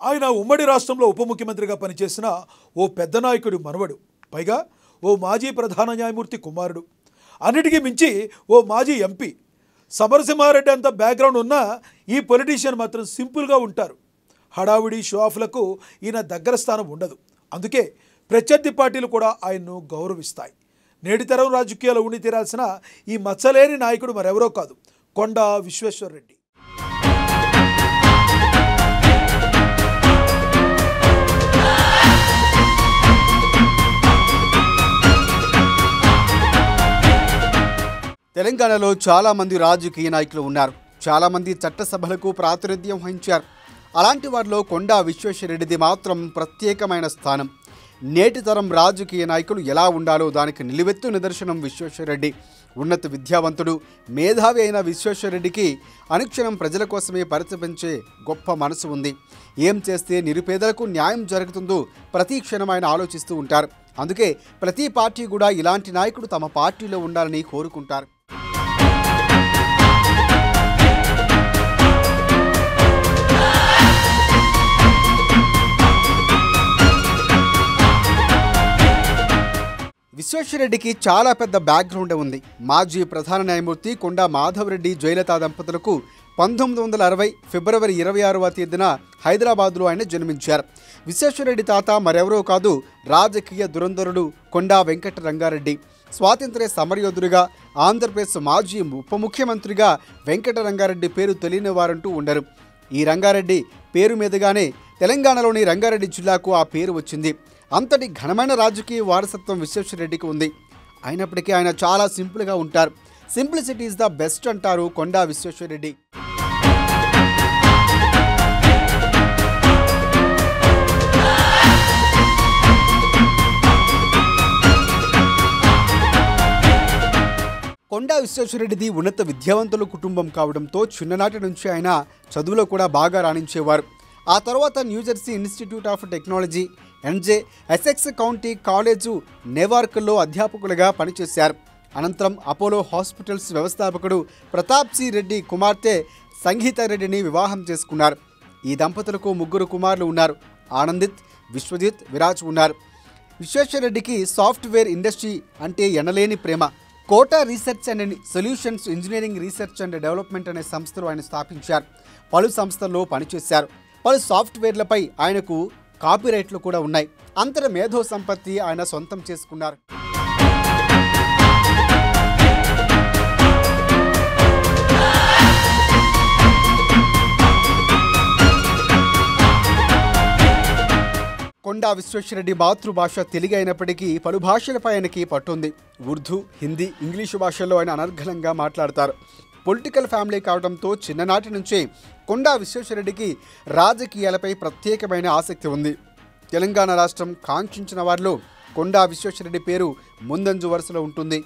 ఆయన ఉమ్మడి రాష్ట్రంలో ఉప ముఖ్యమంత్రిగా పనిచేసిన ఓ పెద్ద నాయకుడి మనవడు, పైగా ఓ మాజీ ప్రధాన న్యాయమూర్తి కుమారుడు, అన్నిటికీ మించి ఓ మాజీ ఎంపీ. సమరసింహారెడ్డి అంత బ్యాక్గ్రౌండ్ ఉన్న ఈ పొలిటీషియన్ మాత్రం సింపుల్గా ఉంటారు. హడావుడి షో ఆఫ్లకు ఈయన దగ్గర స్థానం ఉండదు. అందుకే ప్రత్యర్థి పార్టీలు కూడా ఆయన్ను గౌరవిస్తాయి. నేటి తరం రాజకీయాలు ఉండి తీరాల్సిన ఈ మచ్చలేని నాయకుడు మరెవరో కాదు, కొండా విశ్వేశ్వరరెడ్డి. తెలంగాణలో చాలామంది రాజకీయ నాయకులు ఉన్నారు. చాలామంది చట్టసభలకు ప్రాతినిధ్యం వహించారు. అలాంటి వారిలో కొండా విశ్వేశ్వరరెడ్డిది మాత్రం ప్రత్యేకమైన స్థానం. నేటి తరం రాజకీయ నాయకులు ఎలా ఉండాలో దానికి నిలువెత్తు నిదర్శనం విశ్వేశ్వరరెడ్డి. ఉన్నత విద్యావంతుడు, మేధావి అయిన విశ్వేశ్వరరెడ్డికి అనుక్షణం ప్రజల కోసమే పరితపించే గొప్ప మనసు ఉంది. ఏం చేస్తే నిరుపేదలకు న్యాయం జరుగుతుందో ప్రతి క్షణం ఆయన ఆలోచిస్తూ ఉంటారు. అందుకే ప్రతి పార్టీ కూడా ఇలాంటి నాయకుడు తమ పార్టీలో ఉండాలని కోరుకుంటారు. విశ్వేశ్వరరెడ్డికి చాలా పెద్ద బ్యాక్గ్రౌండ్ ఉంది. మాజీ ప్రధాన న్యాయమూర్తి కొండా మాధవరెడ్డి జయలలిత దంపతులకు 1960 ఫిబ్రవరి 26వ తేదీన హైదరాబాద్లో ఆయన జన్మించారు. విశ్వేశ్వరరెడ్డి తాత మరెవరో కాదు, రాజకీయ దురంధరుడు కొండా వెంకట రంగారెడ్డి. స్వాతంత్ర్య సమరయోధుడిగా, ఆంధ్రప్రదేశ్ మాజీ ఉప ముఖ్యమంత్రిగా వెంకట రంగారెడ్డి పేరు తెలియని వారంటూ ఉండరు. ఈ రంగారెడ్డి పేరు మీదుగానే తెలంగాణలోని రంగారెడ్డి జిల్లాకు ఆ పేరు వచ్చింది. అంతటి ఘనమైన రాజకీయ వారసత్వం విశ్వేశ్వరరెడ్డికి ఉంది. అయినప్పటికీ ఆయన చాలా సింపుల్గా ఉంటారు. సింప్లిసిటీ ఈజ్ ద బెస్ట్ అంటారు కొండా విశ్వేశ్వరరెడ్డి. కొండా విశ్వేశ్వరరెడ్డిది ఉన్నత విద్యావంతుల కుటుంబం కావడంతో చిన్ననాటి నుంచి ఆయన చదువులో కూడా బాగా రాణించేవారు. ఆ తర్వాత New Jersey Institute of Technology, NJ, Essex County College నెవార్క్లో అధ్యాపకులుగా పనిచేశారు. అనంతరం అపోలో హాస్పిటల్స్ వ్యవస్థాపకుడు ప్రతాప్ సి రెడ్డి కుమార్తె సంగీతారెడ్డిని వివాహం చేసుకున్నారు. ఈ దంపతులకు 3 కుమారులు ఉన్నారు. ఆనందిత్, విశ్వజిత్, విరాజ్ ఉన్నారు. విశ్వేశ్వరరెడ్డికి సాఫ్ట్వేర్ ఇండస్ట్రీ అంటే ఎనలేని ప్రేమ. కోటా research and solutions engineering research and development అనే సంస్థలు ఆయన స్థాపించారు. పలు సంస్థల్లో పనిచేశారు. పలు సాఫ్ట్వేర్లపై ఆయనకు కాపీరైట్లు కూడా ఉన్నాయి. అంతర మేధో సంపత్తి ఆయన సొంతం చేసుకున్నారు. కొండా విశ్వేశ్వరరెడ్డి మాతృభాష తెలుగు అయినప్పటికీ పలు భాషలపై ఆయనకి పట్టుంది. ఉర్దూ, హిందీ, ఇంగ్లీషు భాషల్లో ఆయన అనర్గళంగా మాట్లాడతారు. పొలిటికల్ ఫ్యామిలీ కావడంతో చిన్ననాటి నుంచే కొండా విశ్వేశ్వరరెడ్డికి రాజకీయాలపై ప్రత్యేకమైన ఆసక్తి ఉంది. తెలంగాణ రాష్ట్రం కాంక్షించిన వారిలో కొండా విశ్వేశ్వరరెడ్డి పేరు ముందంజు వరుసలో ఉంటుంది.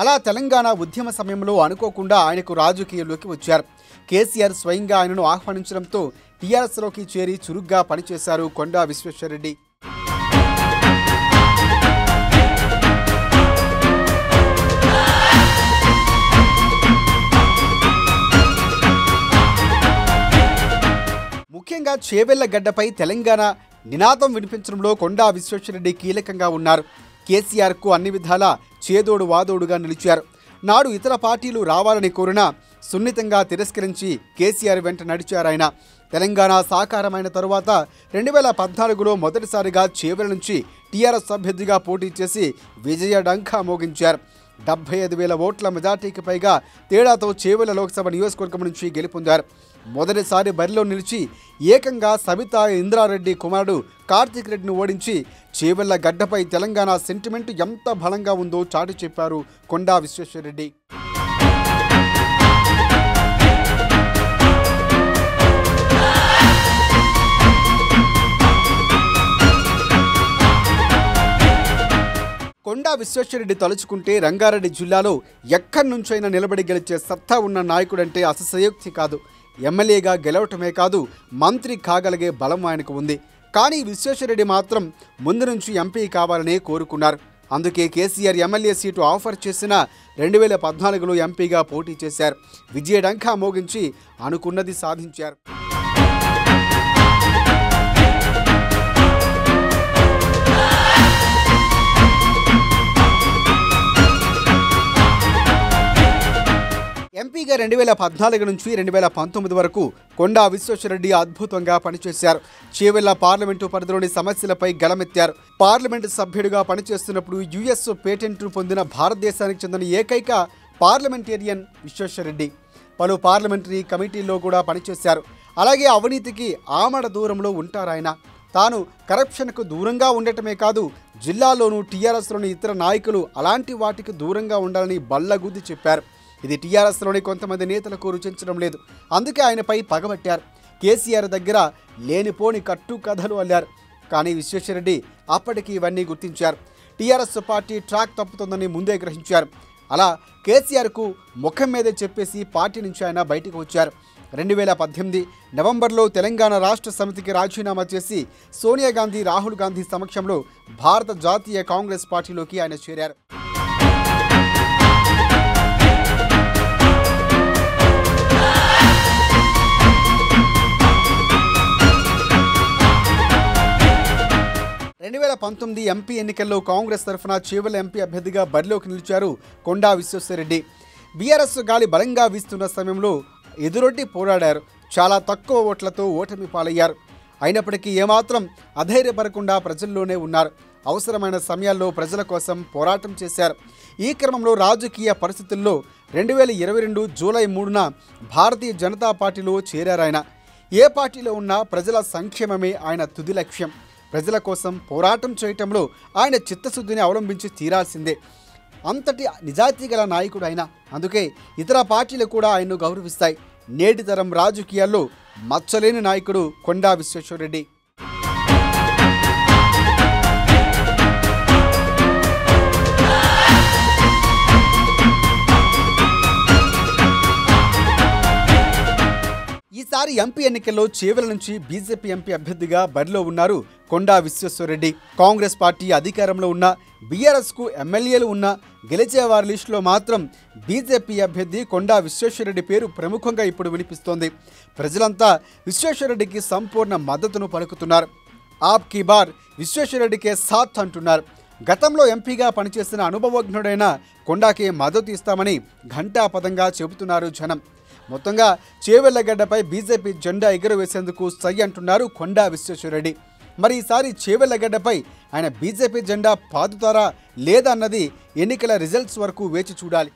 అలా తెలంగాణ ఉద్యమ సమయంలో అనుకోకుండా ఆయనకు రాజకీయాల్లోకి వచ్చారు. కేసీఆర్ స్వయంగా ఆయనను ఆహ్వానించడంతో టీఆర్ఎస్లోకి చేరి చురుగ్గా పనిచేశారు కొండా విశ్వేశ్వరరెడ్డి. ముఖ్యంగా చేవెళ్ల గడ్డపై తెలంగాణ నినాదం వినిపించడంలో కొండా విశ్వేశ్వరరెడ్డి కీలకంగా ఉన్నారు. కేసీఆర్కు అన్ని విధాలా చేదోడు వాదోడుగా నిలిచారు. నాడు ఇతర పార్టీలు రావాలని కోరినా సున్నితంగా తిరస్కరించి కేసీఆర్ వెంట నడిచారాయన. తెలంగాణ సాకారమైన తరువాత 2014లో మొదటిసారిగా చేవెళ్ల నుంచి టీఆర్ఎస్ అభ్యర్థిగా పోటీ చేసి విజయ డంకా మోగించారు. 75,000 ఓట్ల మెజార్టీకి పైగా తేడాతో చేవెళ్ల లోక్సభ నియోజకవర్గం నుంచి గెలుపొందారు. మొదటిసారి బరిలో నిలిచి ఏకంగా సబితా ఇంద్రారెడ్డి కుమారుడు కార్తిక్ రెడ్డిని ఓడించి చేవెళ్ల గడ్డపై తెలంగాణ సెంటిమెంట్ ఎంత బలంగా ఉందో చాటి చెప్పారు కొండా విశ్వేశ్వరరెడ్డి. కొండా విశ్వేశ్వరరెడ్డి తలుచుకుంటే రంగారెడ్డి జిల్లాలో ఎక్కడి నుంచైనా నిలబడి గెలిచే సత్తా ఉన్న నాయకుడంటే అసశయోక్తి కాదు. ఎమ్మెల్యేగా గెలవటమే కాదు, మంత్రి కాగలిగే బలం ఆయనకు ఉంది. కానీ విశ్వేశ్వరరెడ్డి మాత్రం ముందు నుంచి ఎంపీ కావాలనే కోరుకున్నారు. అందుకే కేసీఆర్ ఎమ్మెల్యే సీటు ఆఫర్ చేసిన 2014లో ఎంపీగా పోటీ చేశారు. విజయ డంకా మోగించి అనుకున్నది సాధించారు. ఎంపీగా 2014 నుంచి 2019 వరకు కొండా విశ్వేశ్వరరెడ్డి అద్భుతంగా పనిచేశారు. చేవెళ్ల పార్లమెంటు పరిధిలోని సమస్యలపై గళమెత్తారు. పార్లమెంటు సభ్యుడిగా పనిచేస్తున్నప్పుడు యుఎస్ పేటెంట్ను పొందిన భారతదేశానికి చెందిన ఏకైక పార్లమెంటేరియన్ విశ్వేశ్వరరెడ్డి. పలు పార్లమెంటరీ కమిటీల్లో కూడా పనిచేశారు. అలాగే అవినీతికి ఆమడ దూరంలో ఉంటారాయన. తాను కరప్షన్కు దూరంగా ఉండటమే కాదు, జిల్లాలోనూ టీఆర్ఎస్లోని ఇతర నాయకులు అలాంటి వాటికి దూరంగా ఉండాలని బల్లగుద్ది చెప్పారు. ఇది టీఆర్ఎస్లోని కొంతమంది నేతలకు రుచించడం లేదు. అందుకే ఆయనపై పగబట్టారు. కేసీఆర్ దగ్గర లేనిపోని కట్టు కథలు అల్లారు. కానీ విశ్వేశ్వరరెడ్డి అప్పటికి ఇవన్నీ గుర్తించారు. టీఆర్ఎస్ పార్టీ ట్రాక్ తప్పుతుందని ముందే గ్రహించారు. అలా కేసీఆర్కు ముఖం మీదే చెప్పేసి పార్టీ నుంచి ఆయన బయటకు వచ్చారు. 2018 నవంబర్లో తెలంగాణ రాష్ట్ర సమితికి రాజీనామా చేసి సోనియా గాంధీ, రాహుల్ గాంధీ సమక్షంలో భారత జాతీయ కాంగ్రెస్ పార్టీలోకి ఆయన చేరారు. ఎంపీ ఎన్నికల్లో కాంగ్రెస్ తరఫున చేవెళ్ల ఎంపీ అభ్యర్థిగా బరిలోకి నిలిచారు కొండా విశ్వేశ్వరరెడ్డి. బీఆర్ఎస్ గాలి బలంగా వీస్తున్న సమయంలో ఎదురొడ్డి పోరాడారు. చాలా తక్కువ ఓట్లతో ఓటమి పాలయ్యారు. అయినప్పటికీ ఏమాత్రం అధైర్యపడకుండా ప్రజల్లోనే ఉన్నారు. అవసరమైన సమయాల్లో ప్రజల కోసం పోరాటం చేశారు. ఈ క్రమంలో రాజకీయ పరిస్థితుల్లో 2022 జూలై 3న భారతీయ జనతా పార్టీలో చేరారాయన. ఏ పార్టీలో ఉన్నా ప్రజల సంక్షేమమే ఆయన తుది లక్ష్యం. ప్రజల కోసం పోరాటం చేయటంలో ఆయన చిత్తశుద్ధిని అవలంబించి తీరాల్సిందే. అంతటి నిజాయితీ గల నాయకుడు ఆయన. అందుకే ఇతర పార్టీలు కూడా ఆయన్ను గౌరవిస్తాయి. నేటి తరం రాజకీయాల్లో మచ్చలేని నాయకుడు కొండా విశ్వేశ్వరరెడ్డి. ఈసారి ఎంపీ ఎన్నికల్లో చేవెళ్ల నుంచి బీజేపీ ఎంపీ అభ్యర్థిగా బరిలో ఉన్నారు కొండా విశ్వేశ్వరరెడ్డి. కాంగ్రెస్ పార్టీ అధికారంలో ఉన్న, బీఆర్ఎస్కు ఎమ్మెల్యేలు ఉన్న, గెలిచే వారి లిస్టులో మాత్రం బీజేపీ అభ్యర్థి కొండా విశ్వేశ్వరరెడ్డి పేరు ప్రముఖంగా ఇప్పుడు వినిపిస్తోంది. ప్రజలంతా విశ్వేశ్వరరెడ్డికి సంపూర్ణ మద్దతును పలుకుతున్నారు. ఆప్ కీ బార్ విశ్వేశ్వరరెడ్డికే సాత్ అంటున్నారు. గతంలో ఎంపీగా పనిచేసిన అనుభవజ్ఞుడైన కొండాకే మద్దతు ఇస్తామని ఘంటాపదంగా చెబుతున్నారు జనం. మొత్తంగా చేవెళ్లగడ్డపై బీజేపీ జెండా ఎగురవేసేందుకు సై అంటున్నారు కొండా విశ్వేశ్వరరెడ్డి. మరి ఈసారి చేవెళ్లగడ్డపై ఆయన బీజేపీ జెండా పాతుతారా లేదా అన్నది ఎన్నికల రిజల్ట్స్ వరకు వేచి చూడాలి.